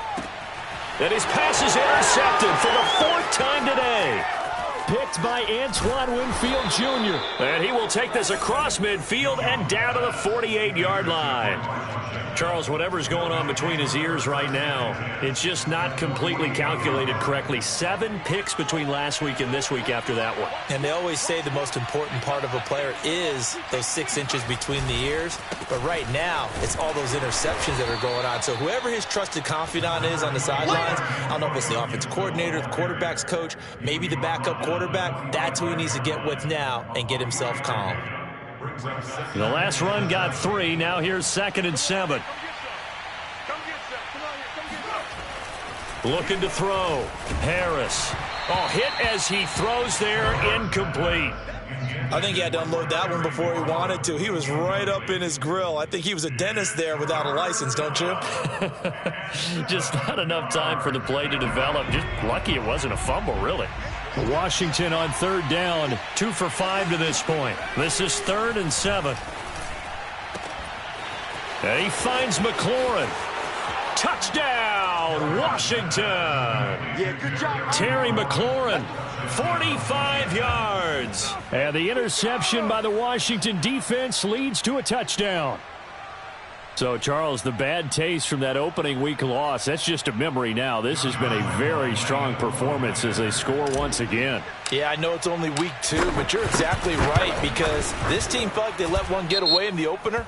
And his pass is intercepted for the 4th time today. Picked by Antoine Winfield Jr. And he will take this across midfield and down to the 48-yard line. Charles, whatever's going on between his ears right now, it's just not completely calculated correctly. 7 picks between last week and this week after that one. And they always say the most important part of a player is those 6 inches between the ears. But right now, it's all those interceptions that are going on. So whoever his trusted confidant is on the sidelines, I don't know if it's the offensive coordinator, the quarterback's coach, maybe the backup quarterback, that's who he needs to get with now and get himself calm. The last run got 3. Now here's 2nd and 7. Looking to throw. Harris. Oh, hit as he throws there. Incomplete. I think he had to unload that one before he wanted to. He was right up in his grill. I think he was a dentist there without a license, don't you? Just not enough time for the play to develop. Just lucky it wasn't a fumble, really. Washington on 3rd down. 2 for 5 to this point. This is 3rd and 7. And he finds McLaurin. Touchdown, Washington. Yeah, good job. Terry McLaurin, 45 yards. And the interception by the Washington defense leads to a touchdown. So, Charles, the bad taste from that opening week loss, that's just a memory now. This has been a very strong performance as they score once again. Yeah, I know it's only week 2, but you're exactly right, because this team felt like they let one get away in the opener.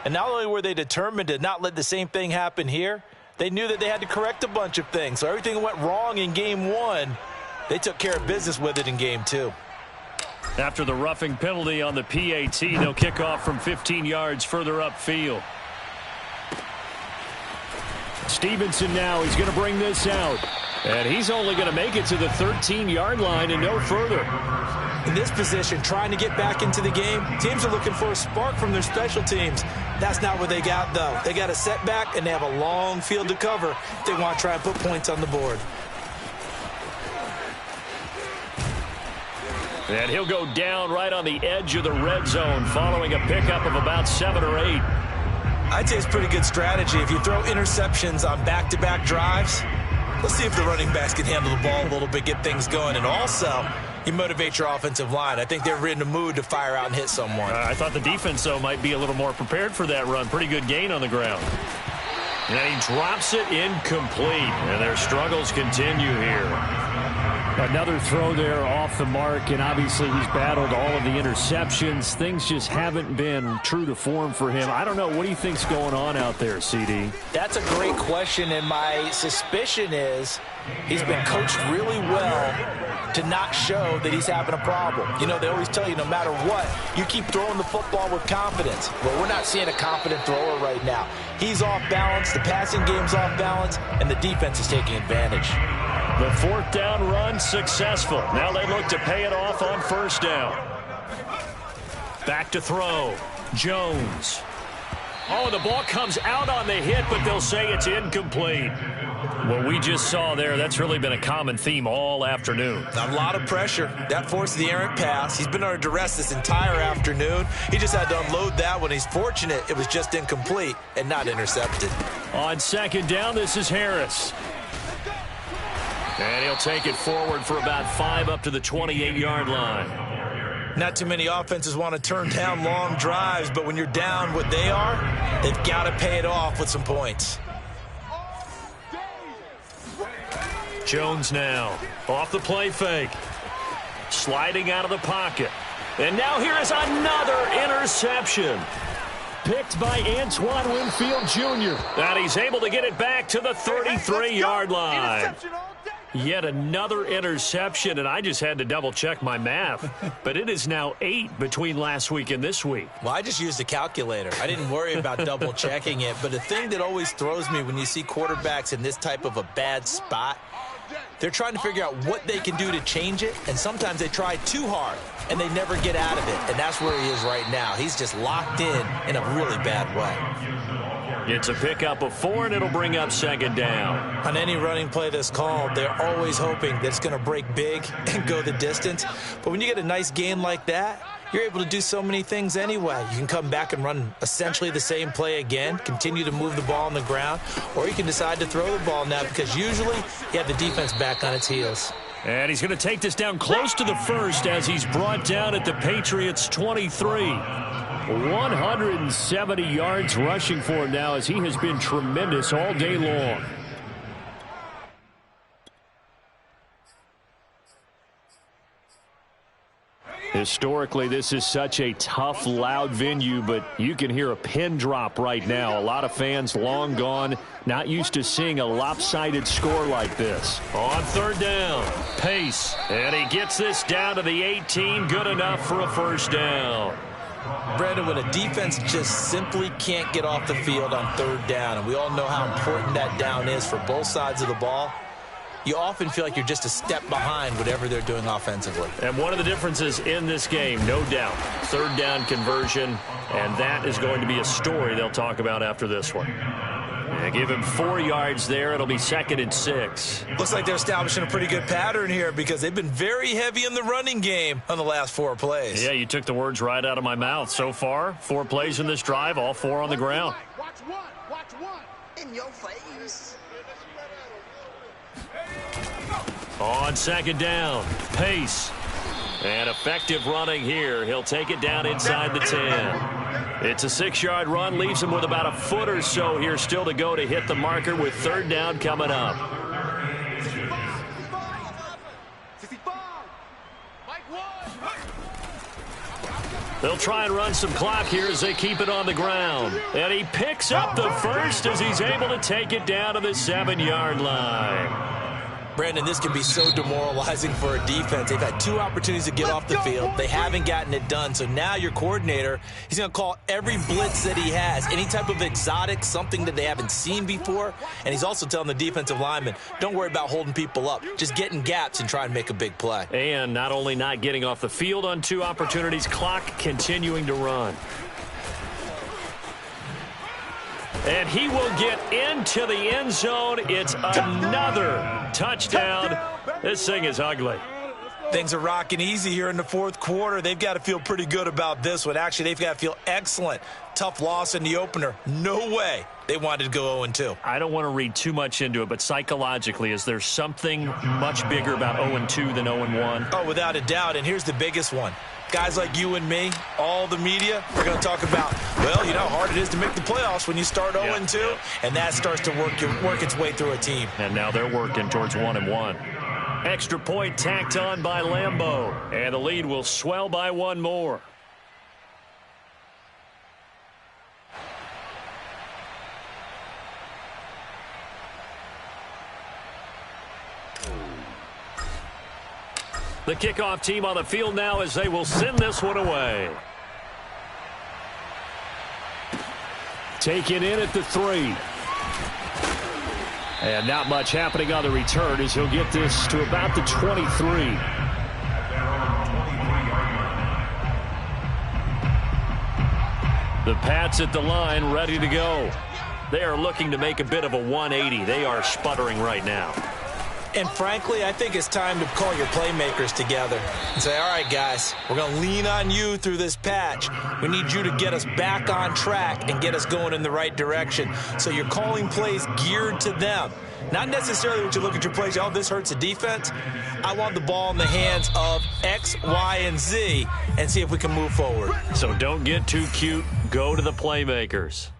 And not only were they determined to not let the same thing happen here, they knew that they had to correct a bunch of things. So everything that went wrong in game 1, they took care of business with it in game 2. After the roughing penalty on the PAT, they'll kick off from 15 yards further upfield. Stevenson now, he's going to bring this out. And he's only going to make it to the 13-yard line and no further. In this position, trying to get back into the game, teams are looking for a spark from their special teams. That's not what they got, though. They got a setback, and they have a long field to cover if they want to try and put points on the board. And he'll go down right on the edge of the red zone following a pickup of about 7 or 8. I'd say it's pretty good strategy. If you throw interceptions on back-to-back drives, let's see if the running backs can handle the ball a little bit, get things going. And also, you motivate your offensive line. I think they're in the mood to fire out and hit someone. I thought the defense, though, might be a little more prepared for that run. Pretty good gain on the ground. And he drops it incomplete. And their struggles continue here. Another throw there off the mark, and obviously he's battled all of the interceptions. Things just haven't been true to form for him. I don't know. What do you think's going on out there, CD? That's a great question, and my suspicion is he's been coached really well to not show that he's having a problem. You know, they always tell you no matter what, you keep throwing the football with confidence. Well, we're not seeing a confident thrower right now. He's off balance, the passing game's off balance, and the defense is taking advantage. The 4th down run successful. Now they look to pay it off on 1st down. Back to throw. Jones. Oh, the ball comes out on the hit, but they'll say it's incomplete. What we just saw there, that's really been a common theme all afternoon. A lot of pressure. That forced the errant pass. He's been under duress this entire afternoon. He just had to unload that one. He's fortunate it was just incomplete and not intercepted. On 2nd down, this is Harris. And he'll take it forward for about 5 up to the 28-yard line. Not too many offenses want to turn down long drives, but when you're down what they are, they've got to pay it off with some points. Jones now off the play fake. Sliding out of the pocket. And now here is another interception. Picked by Antoine Winfield Jr. And he's able to get it back to the 33-yard line. Yet another interception, and I just had to double-check my math. But it is now 8 between last week and this week. Well, I just used a calculator. I didn't worry about double-checking it. But the thing that always throws me when you see quarterbacks in this type of a bad spot, they're trying to figure out what they can do to change it, and sometimes they try too hard, and they never get out of it. And that's where he is right now. He's just locked in a really bad way. It's a pickup of 4, and it'll bring up 2nd down. On any running play that's called, they're always hoping that it's going to break big and go the distance. But when you get a nice gain like that, you're able to do so many things anyway. You can come back and run essentially the same play again, continue to move the ball on the ground, or you can decide to throw the ball now because usually you have the defense back on its heels. And he's going to take this down close to the 1st as he's brought down at the Patriots' 23. 170 yards rushing for him now as he has been tremendous all day long. Historically, this is such a tough, loud venue, but you can hear a pin drop right now. A lot of fans long gone, not used to seeing a lopsided score like this. On 3rd down, Pace, and he gets this down to the 18, good enough for a 1st down. Brandon, when a defense just simply can't get off the field on 3rd down, and we all know how important that down is for both sides of the ball, you often feel like you're just a step behind whatever they're doing offensively. And one of the differences in this game, no doubt, 3rd down conversion, and that is going to be a story they'll talk about after this one. And give him 4 yards there. It'll be 2nd and 6. Looks like they're establishing a pretty good pattern here because they've been very heavy in the running game on the last 4 plays. Yeah, you took the words right out of my mouth. So far, 4 plays in this drive, all 4 on the ground. Watch one. In your face. On 2nd down, Pace. And effective running here. He'll take it down inside the 10. It's a 6-yard run, leaves him with about a foot or so here still to go to hit the marker with third down coming up. They'll try and run some clock here as they keep it on the ground. And he picks up the first as he's able to take it down to the 7-yard line. Brandon, this can be so demoralizing for a defense. They've had 2 opportunities to get off the field. They haven't gotten it done. So now your coordinator, he's going to call every blitz that he has, any type of exotic, something that they haven't seen before. And he's also telling the defensive lineman, don't worry about holding people up. Just get in gaps and try and make a big play. And not only not getting off the field on 2 opportunities, clock continuing to run. And he will get into the end zone. It's another touchdown. This thing is ugly. Things are rocking easy here in the 4th quarter. They've got to feel pretty good about this one. Actually, they've got to feel excellent. Tough loss in the opener. No way they wanted to go 0-2. I don't want to read too much into it, but psychologically, is there something much bigger about 0-2 than 0-1? Oh, without a doubt. And here's the biggest one. Guys like you and me, all the media, are going to talk about, well, you know how hard it is to make the playoffs when you start 0-2, and that starts to work its way through a team. And now they're working towards 1-1. Extra point tacked on by Lambeau, and the lead will swell by 1 more. The kickoff team on the field now as they will send this one away. Taken in at the 3. And not much happening on the return as he'll get this to about the 23. The Pats at the line ready to go. They are looking to make a bit of a 180. They are sputtering right now. And frankly, I think it's time to call your playmakers together and say, all right, guys, we're going to lean on you through this patch. We need you to get us back on track and get us going in the right direction. So you're calling plays geared to them. Not necessarily when you look at your plays, oh, this hurts the defense. I want the ball in the hands of X, Y, and Z and see if we can move forward. So don't get too cute. Go to the playmakers.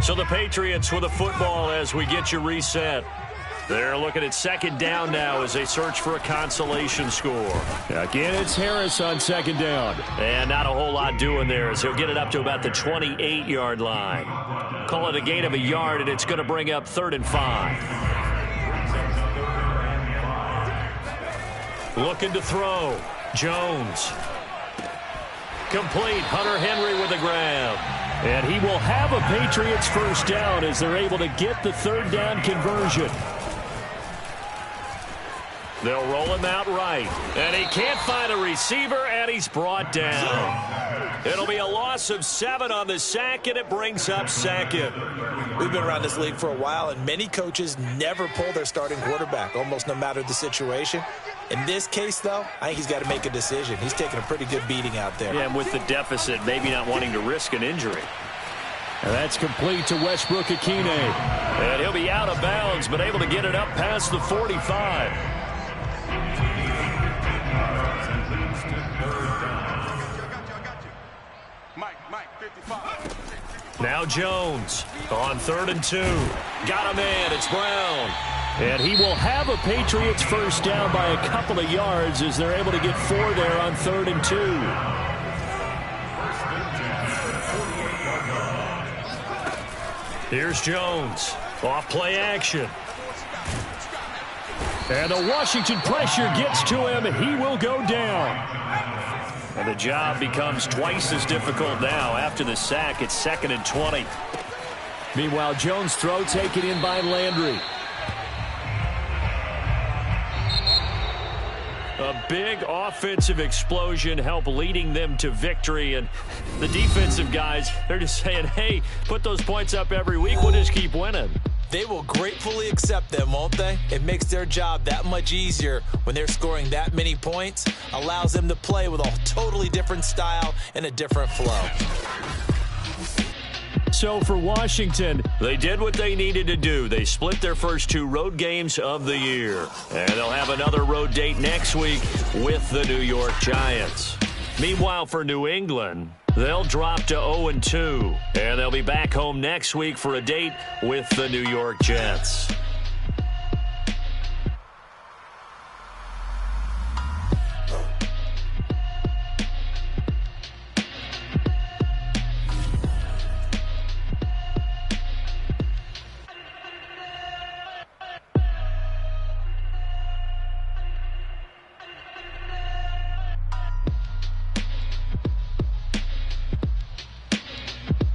So the Patriots with a football as we get you reset. They're looking at 2nd down now as they search for a consolation score. Again, it's Harris on 2nd down. And not a whole lot doing there as he'll get it up to about the 28-yard line. Call it a gain of a yard, and it's going to bring up 3rd and 5. Looking to throw. Jones. Complete. Hunter Henry with a grab. And he will have a Patriots first down as they're able to get the 3rd down conversion. They'll roll him out right. And he can't find a receiver, and he's brought down. It'll be a loss of 7 on the sack, and it brings up 2nd. We've been around this league for a while, and many coaches never pull their starting quarterback, almost no matter the situation. In this case, though, I think he's got to make a decision. He's taking a pretty good beating out there. Yeah, and with the deficit, maybe not wanting to risk an injury. And that's complete to Westbrook-Ikhine. And he'll be out of bounds, but able to get it up past the 45. Now Jones on 3rd and 2. Got a man. It's Brown. And he will have a Patriots first down by a couple of yards as they're able to get 4 there on 3rd and 2. Here's Jones. Off play action. And the Washington pressure gets to him. He will go down. And the job becomes twice as difficult now after the sack. It's 2nd and 20. Meanwhile, Jones' throw taken in by Landry. A big offensive explosion helped leading them to victory. And the defensive guys, they're just saying, hey, put those points up every week. We'll just keep winning. They will gratefully accept them, won't they? It makes their job that much easier when they're scoring that many points. Allows them to play with a totally different style and a different flow. So for Washington, they did what they needed to do. They split their first 2 road games of the year. And they'll have another road date next week with the New York Giants. Meanwhile, for New England, they'll drop to 0-2. And they'll be back home next week for a date with the New York Jets.